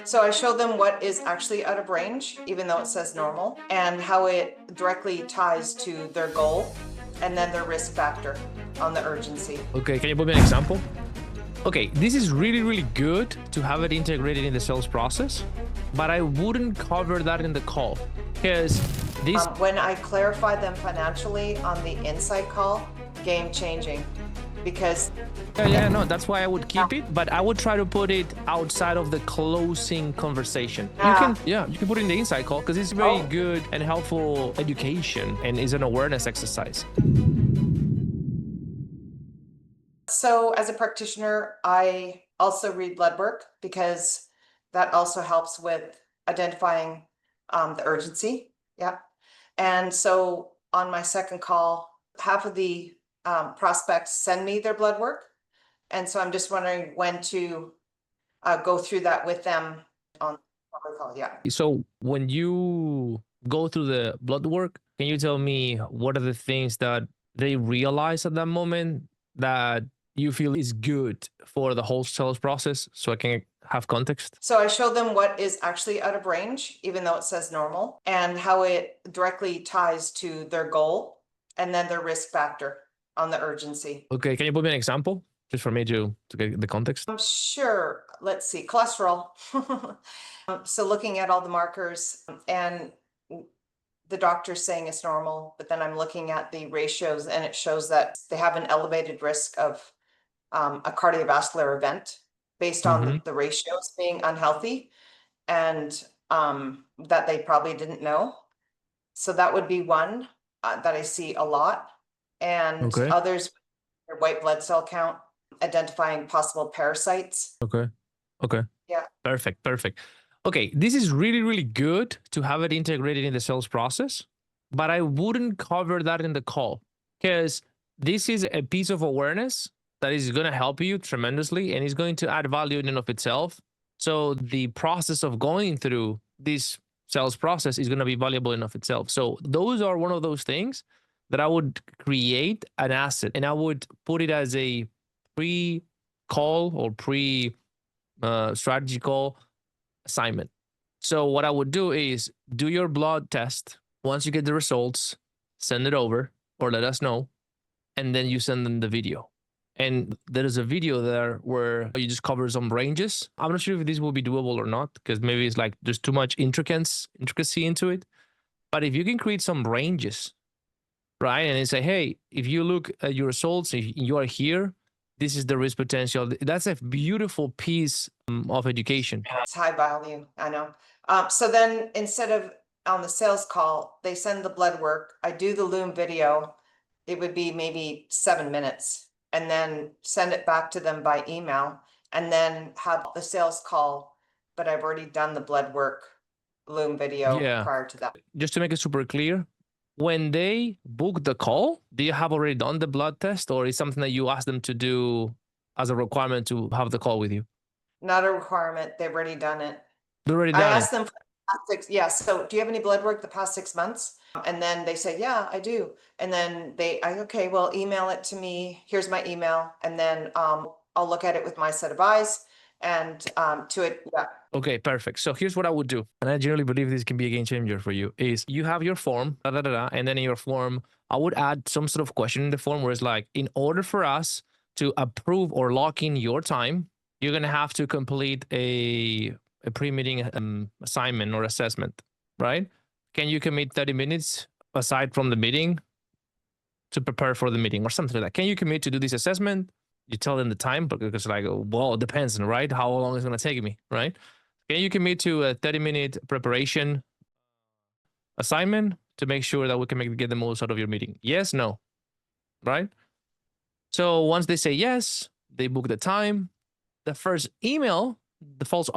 So I show them what is actually out of range, even though it says normal, and how it directly ties to their goal and then their risk factor on the urgency. Okay, can you put me an example? Okay, this is really, really good to have it integrated in the sales process, but I wouldn't cover that in the call because this... When I clarify them financially on the insight call, game changing. Because no, that's why I would keep it, but I would try to put it outside of the closing conversation. You can put it in the inside call because it's very good and helpful education and is an awareness exercise. So as a practitioner, I also read blood work because that also helps with identifying the urgency. Yeah. And so on my second call, half of the prospects send me their blood work. And so I'm just wondering when to go through that with them on the call. Yeah. So when you go through the blood work, can you tell me what are the things that they realize at that moment that you feel is good for the whole sales process so I can have context? So I show them what is actually out of range, even though it says normal, and how it directly ties to their goal and then their risk factor on the urgency. Okay, can you put me an example just for me to get the context? Sure. Let's see. Cholesterol. So looking at all the markers and the doctor's saying it's normal, but then I'm looking at the ratios and it shows that they have an elevated risk of a cardiovascular event based on the ratios being unhealthy and that they probably didn't know. So that would be one that I see a lot. And others, their white blood cell count, identifying possible parasites. Okay. Yeah. Perfect. Okay, this is really, really good to have it integrated in the sales process, but I wouldn't cover that in the call because this is a piece of awareness that is going to help you tremendously and is going to add value in and of itself. So the process of going through this sales process is going to be valuable in of itself. So those are one of those things that I would create an asset and I would put it as a pre-call or strategy call assignment. So what I would do is do your blood test. Once you get the results, send it over or let us know. And then you send them the video. And there is a video there where you just cover some ranges. I'm not sure if this will be doable or not, because maybe it's like there's too much intricacy into it. But if you can create some ranges, right? And then say, hey, if you look at your results, if you are here, this is the risk potential. That's a beautiful piece of education. It's high value, I know. So then instead of on the sales call, they send the blood work. I do the Loom video. It would be maybe 7 minutes and then send it back to them by email and then have the sales call. But I've already done the blood work Loom video prior to that. Just to make it super clear, when they book the call, do you have already done the blood test or is something that you ask them to do as a requirement to have the call with you? Not a requirement. They've already done it. They've already done it. I asked them for the past 6, yeah. So do you have any blood work the past 6 months? And then they say, yeah, I do. And then okay, well, email it to me. Here's my email. And then I'll look at it with my set of eyes and to it. Yeah. Okay, perfect. So here's what I would do. And I generally believe this can be a game changer for you is you have your form, and then in your form, I would add some sort of question in the form where it's like, in order for us to approve or lock in your time, you're going to have to complete a pre-meeting assignment or assessment, right? Can you commit 30 minutes aside from the meeting to prepare for the meeting or something like that? Can you commit to do this assessment? You tell them the time because like, well, it depends, right? How long it's going to take me, right? Can you commit to a 30-minute preparation assignment to make sure that we can get the most out of your meeting? Yes, no, right? So once they say yes, they book the time. The first email, the first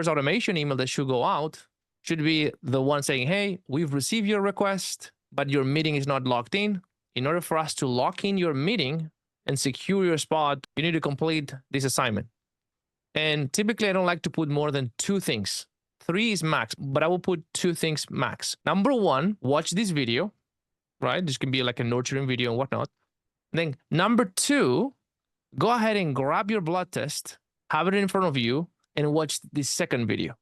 automation email that should go out should be the one saying, hey, we've received your request, but your meeting is not locked in. In order for us to lock in your meeting and secure your spot, you need to complete this assignment. And typically, I don't like to put more than 2 things. 3 is max, but I will put 2 things max. Number 1, watch this video, right? This can be like a nurturing video and whatnot. Then number 2, go ahead and grab your blood test, have it in front of you, and watch this second video.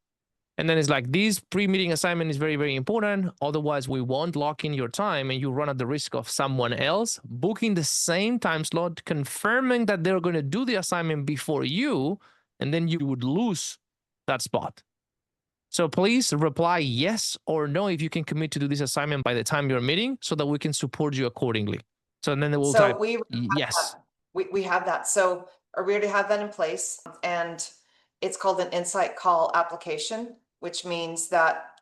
And then it's like, this pre-meeting assignment is very, very important. Otherwise, we won't lock in your time and you run at the risk of someone else booking the same time slot, confirming that they're going to do the assignment before you, and then you would lose that spot. So please reply yes or no if you can commit to do this assignment by the time you're meeting so that we can support you accordingly. So then they will So type we yes. we have that. So we already have that in place, and it's called an insight call application, which means that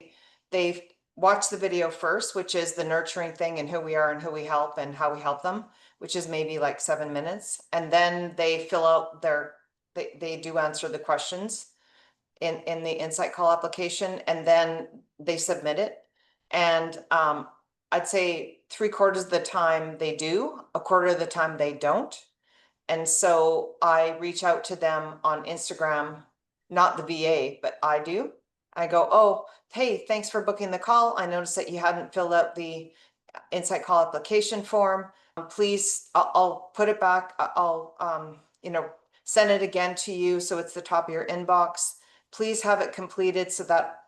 they've watched the video first, which is the nurturing thing and who we are and who we help and how we help them, which is maybe like 7 minutes. And then they fill out they do answer the questions in the insight call application, and then they submit it. And I'd say 3/4 of the time they do, 1/4 of the time they don't. And so I reach out to them on Instagram, not the VA, but I do. I go, oh, hey, thanks for booking the call. I noticed that you hadn't filled out the insight call application form. Please, I'll put it back. I'll, send it again to you so it's the top of your inbox. Please have it completed so that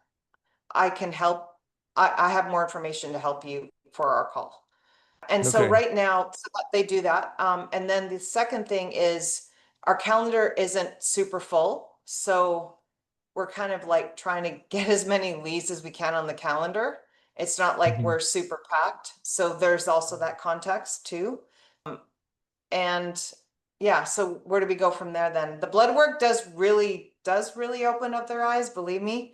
I can help. I have more information to help you for our call. And so Okay. right now they do that. And then the second thing is our calendar isn't super full. So we're kind of like trying to get as many leads as we can on the calendar. It's not like we're super packed. So there's also that context too. And yeah, so where do we go from there then? The blood work does really open up their eyes, believe me.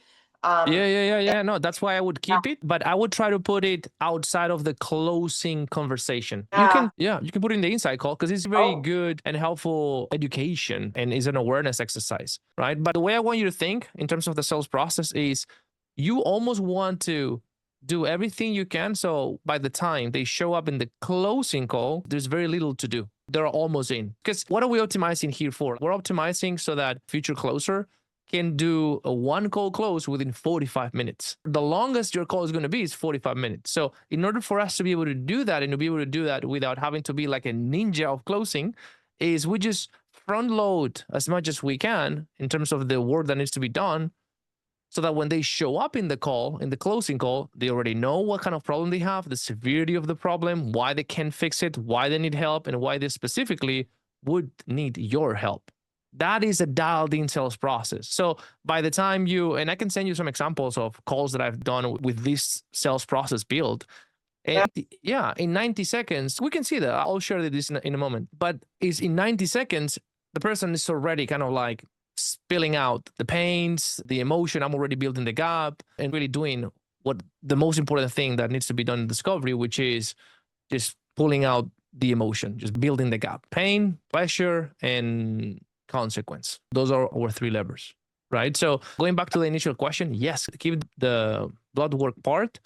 Yeah. No, that's why I would keep it, but I would try to put it outside of the closing conversation. You can put it in the inside call because it's very good and helpful education and is an awareness exercise, right? But the way I want you to think in terms of the sales process is you almost want to do everything you can. So by the time they show up in the closing call, there's very little to do. They're almost in. Because what are we optimizing here for? We're optimizing so that future closer can do a one call close within 45 minutes. The longest your call is going to be is 45 minutes. So in order for us to be able to do that and to be able to do that without having to be like a ninja of closing, is we just front load as much as we can in terms of the work that needs to be done, so that when they show up in the call, in the closing call, they already know what kind of problem they have, the severity of the problem, why they can't fix it, why they need help, and why they specifically would need your help. That is a dialed in sales process. So by the time and I can send you some examples of calls that I've done with this sales process build. And in 90 seconds, we can see that. I'll share this in a moment. But is in 90 seconds, the person is already kind of like spilling out the pains, the emotion. I'm already building the gap and really doing what the most important thing that needs to be done in discovery, which is just pulling out the emotion, just building the gap, pain, pleasure, and consequence. Those are our 3 levers, right? So going back to the initial question, yes, keep the blood work part,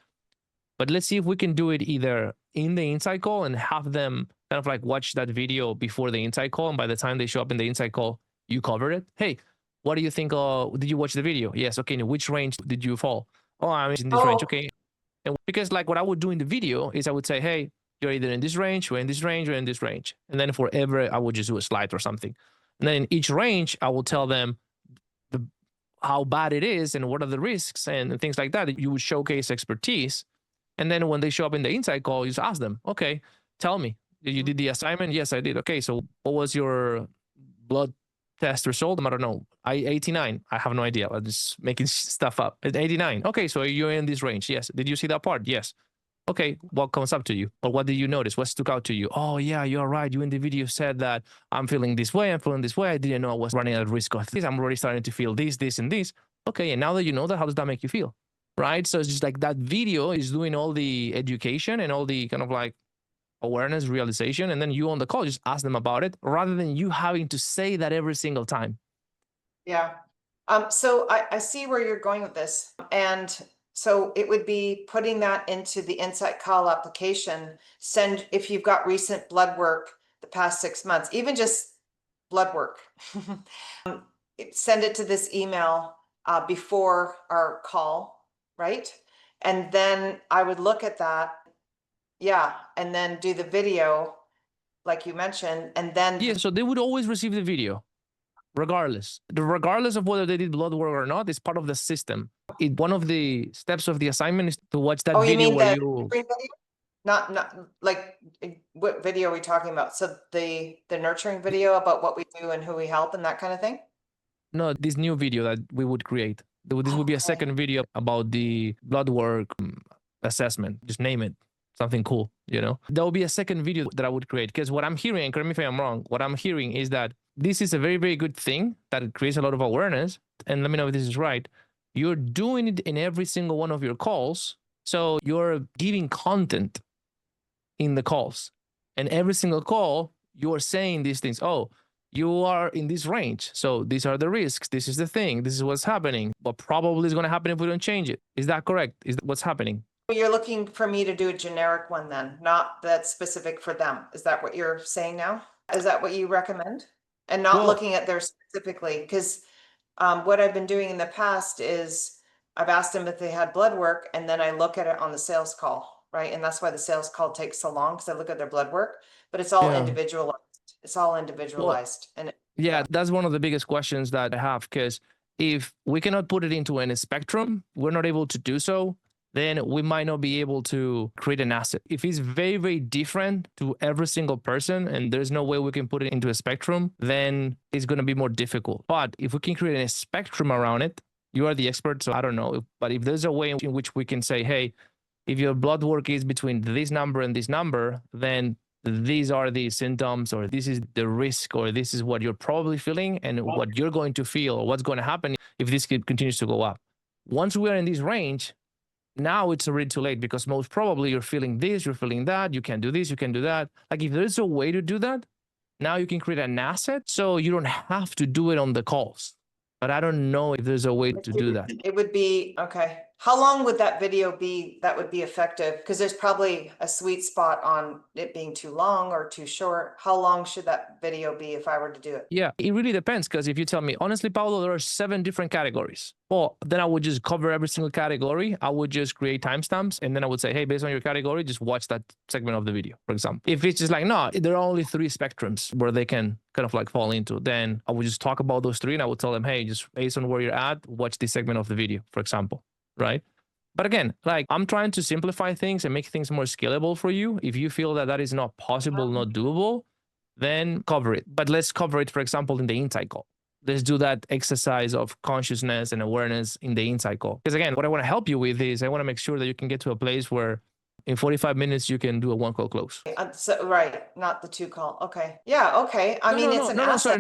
but let's see if we can do it either in the inside call and have them kind of like watch that video before the inside call. And by the time they show up in the inside call, you covered it. Hey, what do you think? Did you watch the video? Yes. Okay. In which range did you fall? Oh, I'm in this range. Okay. And because like what I would do in the video is I would say, hey, you're either in this range, or in this range, or in this range. And then forever, I would just do a slide or something. And then in each range, I will tell them how bad it is and what are the risks and things like that. You would showcase expertise. And then when they show up in the inside call, you just ask them, okay, tell me, you did the assignment? Yes, I did. Okay, so what was your blood test result? I don't know. 89. I have no idea. I'm just making stuff up. It's 89. Okay, so you're in this range. Yes. Did you see that part? Yes. Okay, what comes up to you? Or what did you notice? What stuck out to you? Oh, yeah, you're right. You in the video said that I'm feeling this way. I'm feeling this way. I didn't know I was running at risk of this. I'm already starting to feel this, this, and this. Okay, and now that you know that, how does that make you feel? Right? So it's just like that video is doing all the education and all the kind of like awareness, realization. And then you on the call, just ask them about it rather than you having to say that every single time. Yeah. So I see where you're going with this. And so it would be putting that into the insight call application. If you've got recent blood work the past 6 months, even just blood work, send it to this email before our call, right? And then I would look at that, and then do the video like you mentioned, and then so they would always receive the video regardless of whether they did blood work or not. It's part of the system. one of the steps of the assignment is to watch that Oh, you video mean where the you. nurturing video? Not like, what video are we talking about? So the nurturing video about what we do and who we help and that kind of thing? No, this new video that we would create. This would be a Okay. second video about the blood work assessment. Just name it something cool, you know? There will be a second video that I would create because what I'm hearing, and correct me if I'm wrong, what I'm hearing is that this is a very, very good thing that creates a lot of awareness. And let me know if this is right. You're doing it in every single one of your calls. So you're giving content in the calls. And every single call, you're saying these things. Oh, you are in this range. So these are the risks. This is the thing. This is what's happening. What probably is going to happen if we don't change it. Is that correct? Is that what's happening? You're looking for me to do a generic one then, not that's specific for them. Is that what you're saying now? Is that what you recommend? And not Well, looking at their specifically, because what I've been doing in the past is I've asked them if they had blood work and then I look at it on the sales call, right? And that's why the sales call takes so long because I look at their blood work, but it's all yeah. individualized. It's all Well, individualized. And yeah, that's one of the biggest questions that I have because if we cannot put it into any spectrum, we're not able to do so, then we might not be able to create an asset. If it's very, very different to every single person and there's no way we can put it into a spectrum, then it's going to be more difficult. But if we can create a spectrum around it, you are the expert, so I don't know. But if there's a way in which we can say, hey, if your blood work is between this number and this number, then these are the symptoms, or this is the risk, or this is what you're probably feeling and what you're going to feel, or what's going to happen if this continues to go up. Once we are in this range, now it's already too late because most probably you're feeling this, you're feeling that, you can do this, you can do that. Like if there's a way to do that, now you can create an asset so you don't have to do it on the calls. But I don't know if there's a way to do that. it would be, okay. How long would that video be that would be effective? Because there's probably a sweet spot on it being too long or too short. How long should that video be if I were to do it? Yeah, it really depends because if you tell me, honestly, Paulo, there are 7 different categories. Well, then I would just cover every single category. I would just create timestamps and then I would say, hey, based on your category, just watch that segment of the video, for example. If it's just like, no, there are only 3 spectrums where they can kind of like fall into, then I would just talk about those 3 and I would tell them, hey, just based on where you're at, watch this segment of the video, for example, right? But again, like I'm trying to simplify things and make things more scalable for you. If you feel that that is not possible, not doable, then cover it. But let's cover it, for example, in the insight call. Let's do that exercise of consciousness and awareness in the insight call. Because again, what I want to help you with is I want to make sure that you can get to a place where in 45 minutes you can do a 1 call close. So, right, not the 2 call. Okay. Yeah, okay. I mean, it's an Sorry,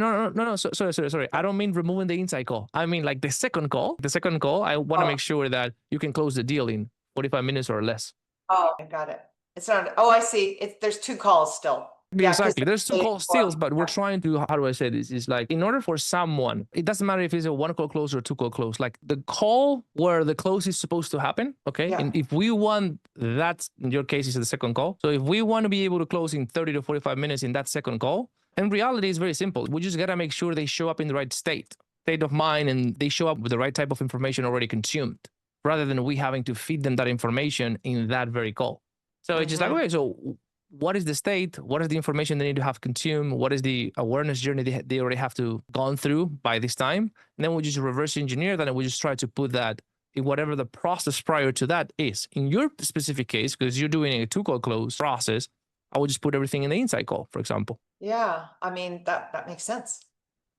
asset. sorry. I don't mean removing the insight call. I mean like the second call. The second call, I want to Oh. make sure that you can close the deal in 45 minutes or less. Oh, I got it. It's not, oh, I see. There's 2 calls still. Yeah, 'cause Exactly. There's 2 they- call steals, but we're trying to, how do I say this? Is like, in order for someone, it doesn't matter if it's a 1 call close or 2 call close, like the call where the close is supposed to happen. Okay. Yeah. And if we want that, in your case, is the second call. So if we want to be able to close in 30 to 45 minutes in that second call, in reality, it's very simple. We just got to make sure they show up in the right state of mind, and they show up with the right type of information already consumed, rather than we having to feed them that information in that very call. So it's just like, okay, so what is the state? What is the information they need to have consumed? What is the awareness journey they already have to gone through by this time? And then we just reverse engineer that, and we just try to put that in whatever the process prior to that is. In your specific case, because you're doing a 2 call close process, I would just put everything in the insight call, for example. Yeah, I mean, that makes sense.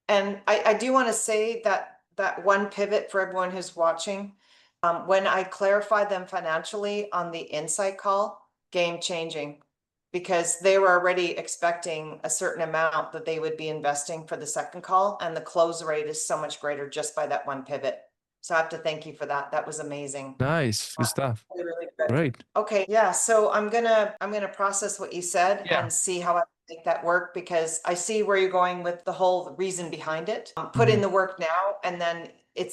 And I do want to say that one pivot for everyone who's watching, when I clarify them financially on the insight call, game changing, because they were already expecting a certain amount that they would be investing for the second call, and the close rate is so much greater just by that one pivot. So I have to thank you for that. That was amazing. Nice, good stuff. Really good. Great. Okay, yeah, so I'm gonna process what you said Yeah. and see how I make that work, because I see where you're going with the whole reason behind it. Put in the work now, and then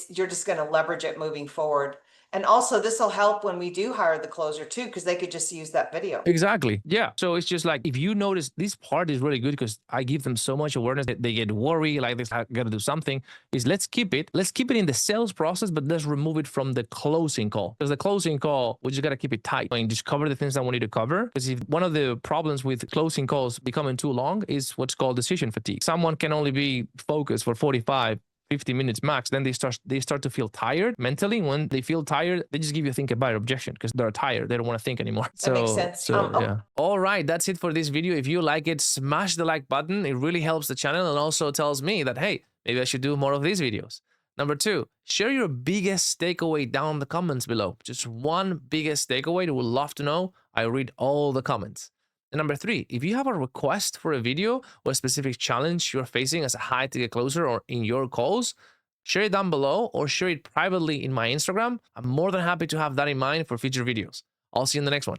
you're just gonna leverage it moving forward. And also, this will help when we do hire the closer too, because they could just use that video. Exactly. Yeah. So it's just like, if you notice, this part is really good because I give them so much awareness that they get worried, like this, I gotta do something, is let's keep it in the sales process, but let's remove it from the closing call. Because the closing call, we just gotta keep it tight and just cover the things that we need to cover. Because if one of the problems with closing calls becoming too long is what's called decision fatigue. Someone can only be focused for 45 50 minutes max, then they start to feel tired mentally. When they feel tired, they just give you a think about it objection because they're tired. They don't want to think anymore. That makes sense. So yeah. All right, that's it for this video. If you like it, smash the like button. It really helps the channel and also tells me that, hey, maybe I should do more of these videos. Number 2, share your biggest takeaway down in the comments below. Just one biggest takeaway. We'd love to know. I read all the comments. And number 3, if you have a request for a video or a specific challenge you're facing as a high ticket closer or in your calls, share it down below or share it privately in my Instagram. I'm more than happy to have that in mind for future videos. I'll see you in the next one.